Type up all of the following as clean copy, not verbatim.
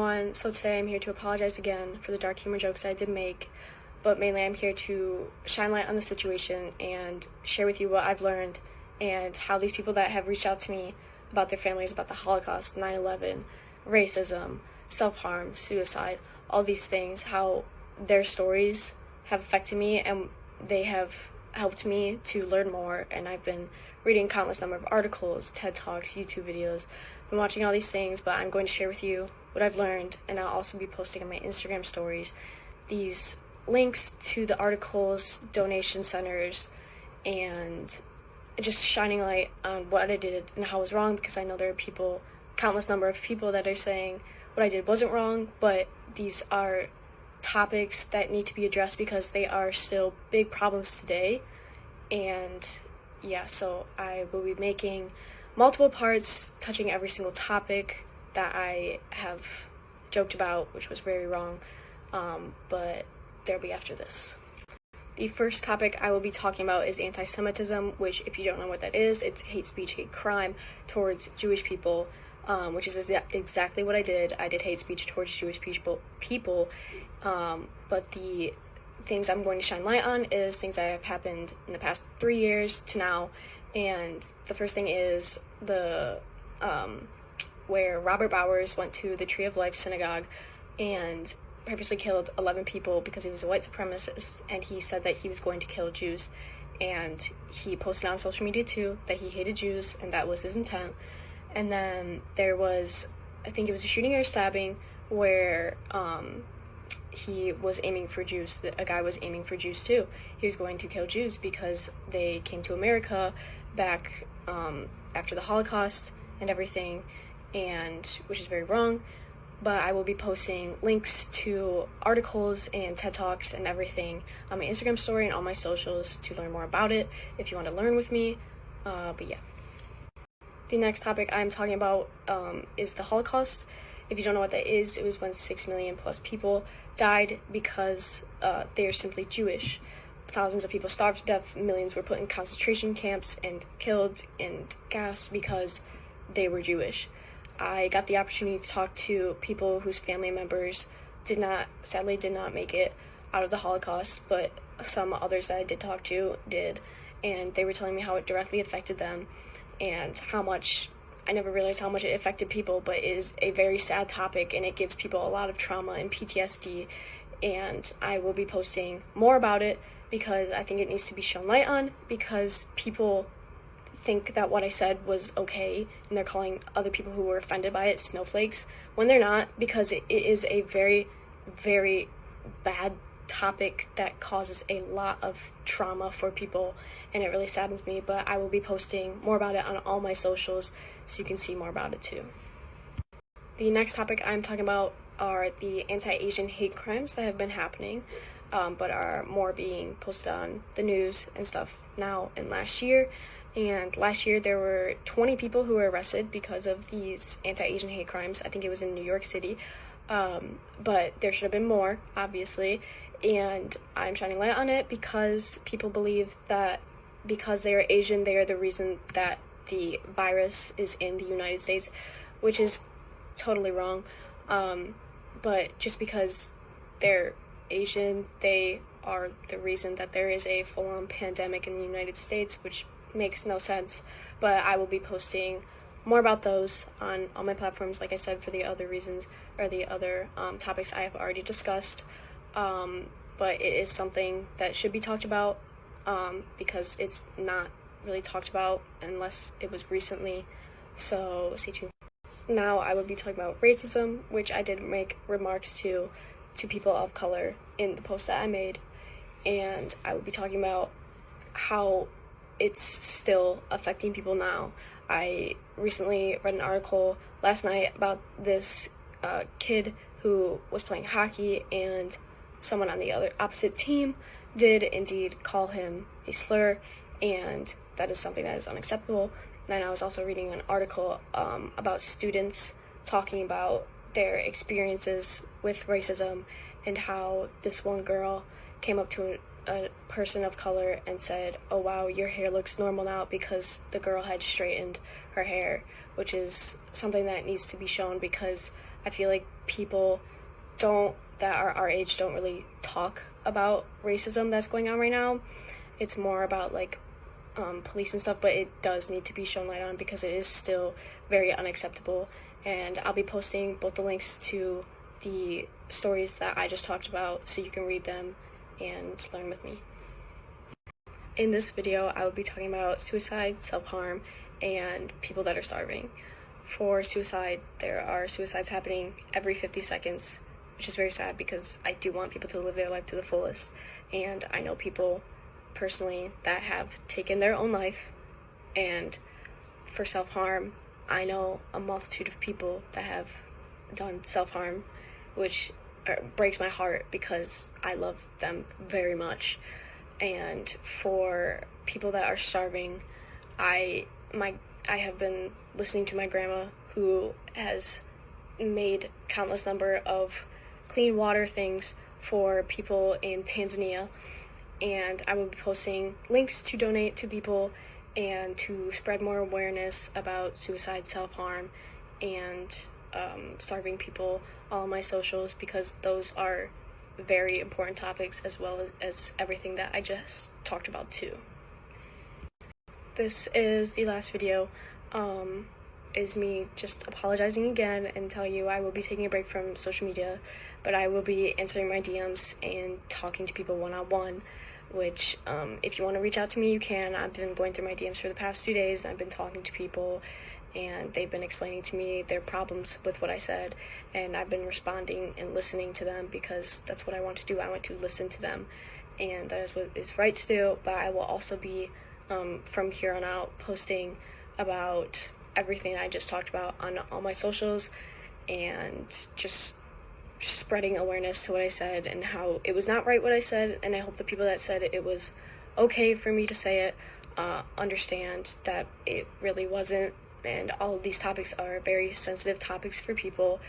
So today I'm here to apologize again for the dark humor jokes I did make, but mainly I'm here to shine light on the situation and share with you what I've learned and how these people that have reached out to me about their families, about the Holocaust, 9/11, racism, self-harm, suicide, all these things, how their stories have affected me and they have helped me to learn more. And I've been reading countless number of articles, TED Talks, YouTube videos, been watching all these things, but I'm going to share with you what I've learned, and I'll also be posting on my Instagram stories these links to the articles, donation centers, and just shining light on what I did and how I was wrong, because I know there are people, countless number of people that are saying what I did wasn't wrong, but these are topics that need to be addressed because they are still big problems today. And yeah, so I will be making multiple parts touching every single topic that I have joked about, which was very wrong, but they'll be after this. The first topic I will be talking about is anti-Semitism, which, if you don't know what that is, it's hate speech, hate crime towards Jewish people, which is exactly what I did. I did hate speech towards Jewish people, but the things I'm going to shine light on is things that have happened in the past 3 years to now. And the first thing is the where Robert Bowers went to the Tree of Life synagogue and purposely killed 11 people because he was a white supremacist, and he said that he was going to kill Jews. And he posted on social media too that he hated Jews, and that was his intent. And then there was, I think it was a shooting or stabbing where he was aiming for Jews. A guy was aiming for Jews too. He was going to kill Jews because they came to America back after the Holocaust and everything, and which is very wrong. But I will be posting links to articles and TED Talks and everything on my Instagram story and all my socials to learn more about it if you want to learn with me. But yeah. The next topic I'm talking about is the Holocaust. If you don't know what that is, it was when 6 million plus people died because they are simply Jewish. Thousands of people starved to death, millions were put in concentration camps and killed and gassed because they were Jewish. I got the opportunity to talk to people whose family members sadly did not make it out of the Holocaust, but some others that I did talk to did, and they were telling me how it directly affected them and how much, I never realized how much it affected people, but it is a very sad topic and it gives people a lot of trauma and PTSD, and I will be posting more about it because I think it needs to be shown light on, because people think that what I said was okay and they're calling other people who were offended by it snowflakes when they're not, because it is a very, very bad topic that causes a lot of trauma for people, and it really saddens me. But I will be posting more about it on all my socials so you can see more about it too. The next topic I'm talking about are the anti-Asian hate crimes that have been happening, but are more being posted on the news and stuff now and last year. And last year there were 20 people who were arrested because of these anti-Asian hate crimes. I think it was in New York City, but there should have been more, obviously. And I'm shining light on it because people believe that because they are Asian, they are the reason that the virus is in the United States, which is totally wrong. But just because they're Asian, they are the reason that there is a full-on pandemic in the United States, which makes no sense. But I will be posting more about those on all my platforms, like I said, for the other reasons or the other topics I have already discussed. But it is something that should be talked about because it's not really talked about unless it was recently, so stay tuned. Now I will be talking about racism, which I did make remarks to people of color in the post that I made, and I will be talking about how it's still affecting people now. I recently read an article last night about this kid who was playing hockey, and someone on the opposite team did indeed call him a slur, and that is something that is unacceptable. Then I was also reading an article about students talking about their experiences with racism and how this one girl came up to a person of color and said, "Oh wow, your hair looks normal now," because the girl had straightened her hair, which is something that needs to be shown because I feel like people that are our age don't really talk about racism that's going on right now. It's more about like police and stuff, but it does need to be shown light on because it is still very unacceptable. And I'll be posting both the links to the stories that I just talked about so you can read them and learn with me. In this video, I will be talking about suicide, self-harm, and people that are starving. For suicide, there are suicides happening every 50 seconds, which is very sad because I do want people to live their life to the fullest. And I know people personally that have taken their own life. And for self-harm, I know a multitude of people that have done self-harm, which breaks my heart because I love them very much. And for people that are starving, I have been listening to my grandma, who has made countless number of clean water things for people in Tanzania, and I will be posting links to donate to people and to spread more awareness about suicide, self-harm, and starving people all on my socials, because those are very important topics, as well as everything that I just talked about too. This is the last video. Is me just apologizing again and tell you I will be taking a break from social media, but I will be answering my DMs and talking to people one-on-one, which if you want to reach out to me, you can. I've been going through my DMs for the past 2 days. I've been talking to people and they've been explaining to me their problems with what I said, and I've been responding and listening to them because that's what I want to do. I want to listen to them, and that is what is right to do. But I will also be from here on out posting about everything I just talked about on all my socials, and just spreading awareness to what I said and how it was not right what I said. And I hope the people that said it was okay for me to say it understand that it really wasn't. And all of these topics are very sensitive topics for people,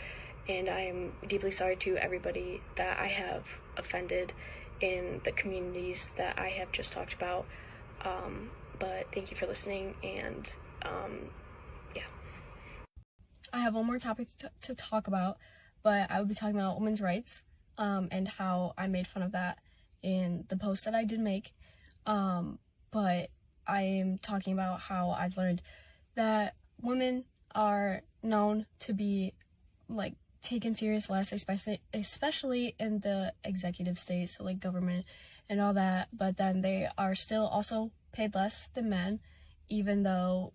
and I am deeply sorry to everybody that I have offended in the communities that I have just talked about. But thank you for listening, and yeah. I have one more topic to talk about, but I will be talking about women's rights, and how I made fun of that in the post that I did make. But I am talking about how I've learned that women are known to be like taken serious less, especially in the executive state, so like government and all that, but then they are still also paid less than men, even though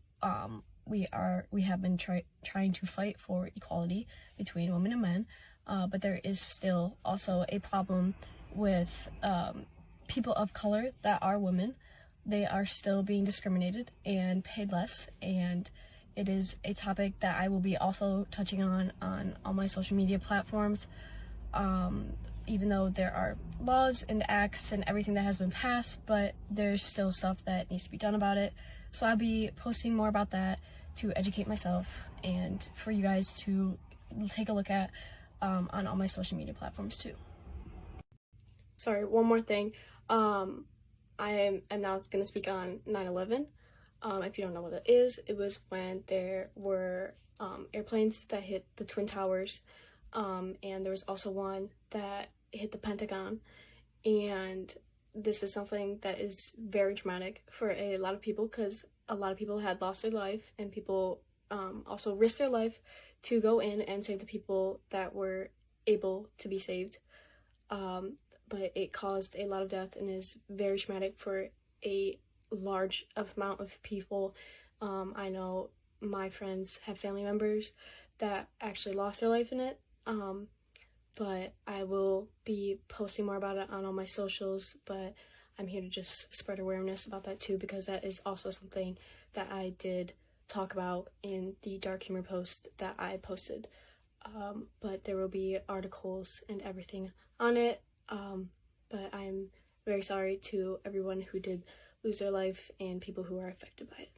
we have been trying to fight for equality between women and men, but there is still also a problem with people of color that are women. They are still being discriminated and paid less, and it is a topic that I will be also touching on all my social media platforms, even though there are laws and acts and everything that has been passed, but there's still stuff that needs to be done about it. So I'll be posting more about that to educate myself and for you guys to take a look at on all my social media platforms too. Sorry, one more thing. I am now going to speak on 9/11. If you don't know what it is, it was when there were airplanes that hit the Twin Towers, and there was also one that hit the Pentagon, and this is something that is very traumatic for a lot of people, because a lot of people had lost their life, and people also risked their life to go in and save the people that were able to be saved, but it caused a lot of death and is very traumatic for a large amount of people. I know my friends have family members that actually lost their life in it, but I will be posting more about it on all my socials, but I'm here to just spread awareness about that too, because that is also something that I did talk about in the dark humor post that I posted, but there will be articles and everything on it, but I'm very sorry to everyone who did lose their life and people who are affected by it.